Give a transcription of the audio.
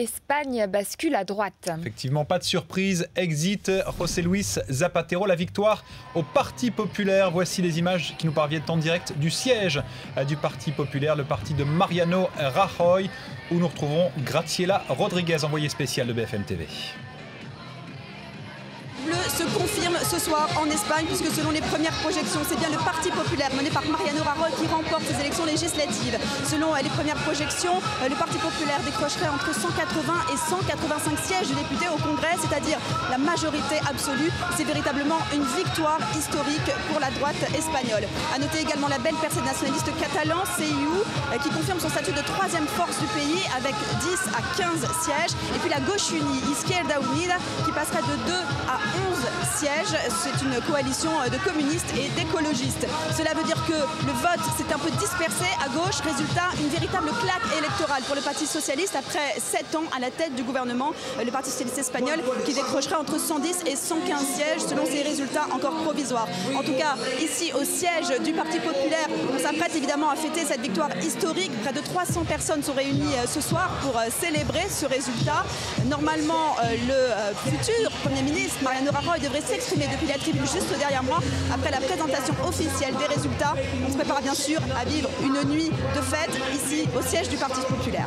L'Espagne bascule à droite. Effectivement, pas de surprise. Exit José Luis Zapatero. La victoire au Parti populaire. Voici les images qui nous parviennent en direct du siège du Parti populaire, le parti de Mariano Rajoy, où nous retrouvons Graciela Rodriguez, envoyée spéciale de BFM TV. Bleu se confirme ce soir en Espagne puisque selon les premières projections, c'est bien le Parti populaire mené par Mariano Rajoy qui remporte ces élections législatives. Selon les premières projections, le Parti populaire décrocherait entre 180 et 185 sièges de députés au Congrès, c'est-à-dire la majorité absolue. C'est véritablement une victoire historique pour la droite espagnole. A noter également la belle percée nationaliste catalan, CIU, qui confirme son statut de troisième force du pays avec 10 à 15 sièges. Et puis la gauche unie, Izquierda Unida, qui passerait de 2 à 11 sièges. C'est une coalition de communistes et d'écologistes. Cela veut dire que le vote s'est un peu dispersé à gauche. Résultat, une véritable claque électorale pour le Parti socialiste après 7 ans à la tête du gouvernement. Le Parti socialiste espagnol qui décrocherait entre 110 et 115 sièges selon ses résultats encore provisoires. En tout cas, ici au siège du Parti populaire, on s'apprête évidemment à fêter cette victoire historique. Près de 300 personnes sont réunies ce soir pour célébrer ce résultat. Normalement, le futur Premier ministre Mariano Rajoy devrait s'exprimer depuis la tribune juste derrière moi après la présentation officielle des résultats. On se prépare bien sûr à vivre une nuit de fête ici au siège du Parti populaire.